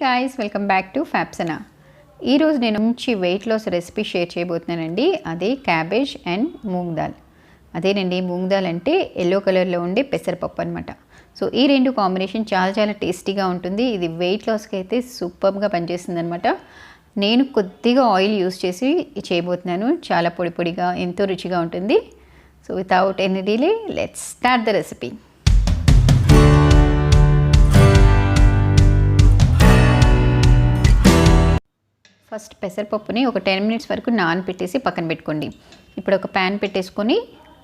guys, welcome back to Fapsana. ఈ రోజు నేను మంచి వెయిట్ లాస్ రెసిపీ షేర్ చేయబోతున్నానండి. అదే క్యాబేజ్ అండ్ మూంగ్ దాల్. అదేనండి, మూంగ్ దాల్ అంటే ఎల్లో కలర్లో ఉండే పెసరపప్పు అనమాట. సో ఈ రెండు కాంబినేషన్ చాలా టేస్టీగా ఉంటుంది. ఇది వెయిట్ లాస్కి అయితే సూపర్గా పనిచేస్తుంది అనమాట. నేను కొద్దిగా ఆయిల్ యూస్ చేసి చేయబోతున్నాను. చాలా పొడిగా ఎంతో రుచిగా ఉంటుంది. So without any delay let's start the recipe. First పెసరపప్పుని ఒక 10 minutes వరకు నానబెట్టేసి పక్కన పెట్టుకోండి. ఇప్పుడు ఒక ప్యాన్ పెట్టేసుకొని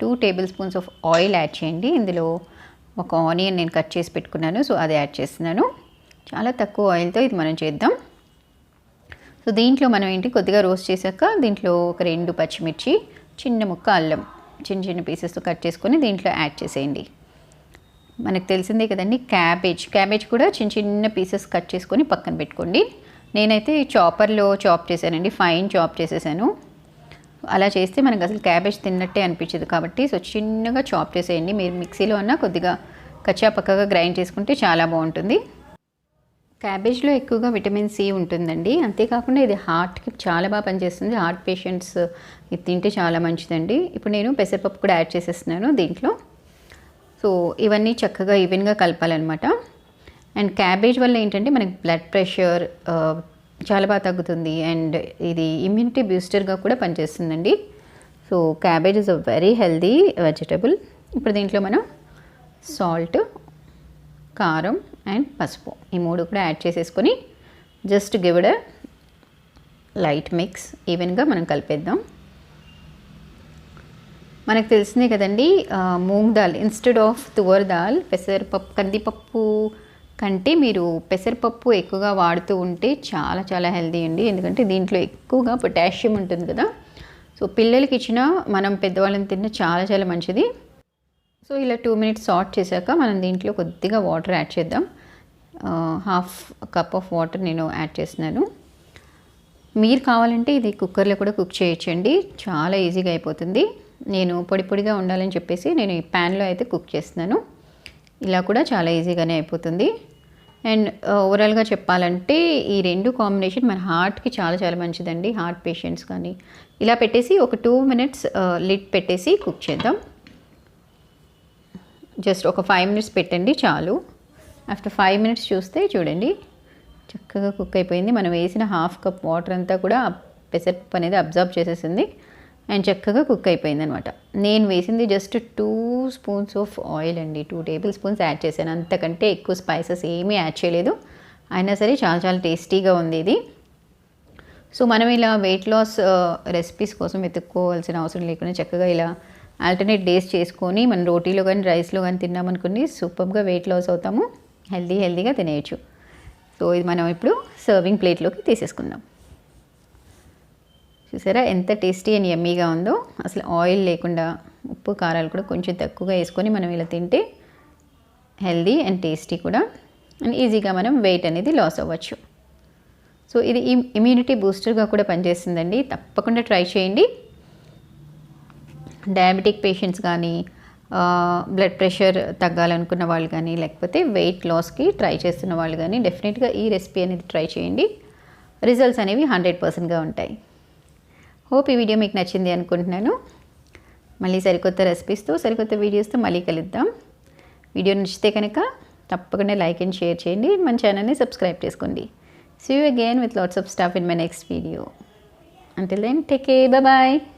2 tablespoons ఆఫ్ ఆయిల్ యాడ్ చేయండి. ఇందులో ఒక ఆనియన్ నేను కట్ చేసి పెట్టుకున్నాను, సో అది యాడ్ చేస్తున్నాను. చాలా తక్కువ ఆయిల్తో ఇది మనం చేద్దాం. సో దీంట్లో మనం ఏంటి కొద్దిగా రోస్ట్ చేశాక దీంట్లో ఒక 2 పచ్చిమిర్చి, చిన్న ముక్క అల్లం చిన్న పీసెస్తో కట్ చేసుకొని దీంట్లో యాడ్ చేసేయండి. మనకు తెలిసిందే కదండి, క్యాబేజ్ కూడా చిన్న పీసెస్ కట్ చేసుకొని పక్కన పెట్టుకోండి. నేనైతే చాపర్లో చాప్ చేశానండి, ఫైన్ చాప్ చేసేసాను. అలా చేస్తే మనకు అసలు క్యాబేజ్ తిన్నట్టే అనిపించదు కాబట్టి సో చిన్నగా చాప్ చేసేయండి. మీరు మిక్సీలో అన్నా కొద్దిగా కచ్చాపక్కగా గ్రైండ్ చేసుకుంటే చాలా బాగుంటుంది. క్యాబేజ్లో ఎక్కువగా విటమిన్ సి ఉంటుందండి. అంతేకాకుండా ఇది హార్ట్కి చాలా బాగా పనిచేస్తుంది. హార్ట్ పేషెంట్స్ ఇది తింటే చాలా మంచిదండి. ఇప్పుడు నేను పెసరపప్పు కూడా యాడ్ చేసేస్తున్నాను దీంట్లో. సో ఇవన్నీ చక్కగా ఈవెన్గా కలపాలన్నమాట. అండ్ క్యాబేజ్ వల్ల ఏంటంటే మనకి బ్లడ్ ప్రెషర్ చాలా బాగా తగ్గుతుంది. అండ్ ఇది ఇమ్యూనిటీ బూస్టర్గా కూడా పనిచేస్తుందండి. So cabbage is a very healthy vegetable. ఇప్పుడు దీంట్లో మనం సాల్ట్, కారం అండ్ పసుపు ఈ 3 కూడా యాడ్ చేసేసుకొని just give it a light mix. ఈవెన్గా మనం కలిపేద్దాం. మనకు తెలిసిందే కదండి, మూంగ్ దాల్ ఇన్స్టెడ్ ఆఫ్ తువర్ దాల్, పెసరపప్పు కందిపప్పు కంటే మీరు పెసరపప్పు ఎక్కువగా వాడుతూ ఉంటే చాలా హెల్దీ అండి. ఎందుకంటే దీంట్లో ఎక్కువగా పొటాషియం ఉంటుంది కదా. సో పిల్లలకి ఇచ్చినా మనం పెద్దవాళ్ళని తిన్నా చాలా మంచిది. సో ఇలా 2 minutes సాట్ చేశాక మనం దీంట్లో కొద్దిగా వాటర్ యాడ్ చేద్దాం. 1/2 cup ఆఫ్ వాటర్ నేను యాడ్ చేస్తున్నాను. మీరు కావాలంటే ఇది కుక్కర్లో కూడా కుక్ చేయొచ్చండి, చాలా ఈజీగా అయిపోతుంది. నేను పొడిగా ఉండాలని చెప్పేసి నేను ఈ ప్యాన్లో అయితే కుక్ చేస్తున్నాను. ఇలా కూడా చాలా ఈజీగానే అయిపోతుంది. అండ్ ఓవరాల్గా చెప్పాలంటే ఈ రెండు కాంబినేషన్ మన హార్ట్కి చాలా మంచిదండి. హార్ట్ పేషెంట్స్ కానీ ఇలా పెట్టేసి ఒక 2 minutes లిడ్ పెట్టేసి కుక్ చేద్దాం. జస్ట్ ఒక 5 minutes పెట్టండి చాలు. ఆఫ్టర్ 5 minutes చూస్తే చూడండి చక్కగా కుక్ అయిపోయింది. మనం వేసిన 1/2 cup వాటర్ అంతా కూడా పెసరపప్పు అనేది అబ్జర్వ్ చేసేసింది అండ్ చక్కగా కుక్ అయిపోయింది అనమాట. నేను వేసింది జస్ట్ 2 spoons ఆఫ్ ఆయిల్ అండి, 2 tablespoons యాడ్ చేశాను. అంతకంటే ఎక్కువ స్పైసెస్ ఏమీ యాడ్ చేయలేదు. అయినా సరే చాలా టేస్టీగా ఉంది ఇది. సో మనం ఇలా వెయిట్ లాస్ రెసిపీస్ కోసం వెతుక్కోవాల్సిన అవసరం లేకుండా చక్కగా ఇలా ఆల్టర్నేట్ డేస్ చేసుకొని మనం రోటీలో కానీ రైస్లో కానీ తిన్నామనుకుని సూపర్గా వెయిట్ లాస్ అవుతాము. హెల్దీగా తినేయచ్చు. సో ఇది మనం ఇప్పుడు సర్వింగ్ ప్లేట్లోకి తీసేసుకుందాం. చూసారా ఎంత టేస్టీ అండ్ యమ్మీగా ఉందో. అసలు ఆయిల్ లేకుండా ఉప్పు కారాలు కూడా కొంచెం తక్కువగా వేసుకొని మనం ఇలా తింటే హెల్దీ అండ్ టేస్టీ కూడా, అండ్ ఈజీగా మనం వెయిట్ అనేది లాస్ అవ్వచ్చు. సో ఇది ఇమ్యూనిటీ బూస్టర్గా కూడా పనిచేస్తుందండి. తప్పకుండా ట్రై చేయండి. డయాబెటిక్ పేషెంట్స్ కానీ, బ్లడ్ ప్రెషర్ తగ్గాలనుకున్న వాళ్ళు కానీ, లేకపోతే వెయిట్ లాస్కి ట్రై చేస్తున్న వాళ్ళు కానీ డెఫినెట్గా ఈ రెసిపీ అనేది ట్రై చేయండి. రిజల్ట్స్ అనేవి 100%గా ఉంటాయి. హోప్ ఈ వీడియో మీకు నచ్చింది అనుకుంటున్నాను. మళ్ళీ సరికొత్త రెసిపీస్తో సరికొత్త వీడియోస్తో మళ్ళీ కలుద్దాం. వీడియో నచ్చితే కనుక తప్పకుండా లైక్ అండ్ షేర్ చేయండి. మన ఛానల్ని సబ్స్క్రైబ్ చేసుకోండి. See you again with lots of stuff in my next video. Until then, take care. Bye-bye.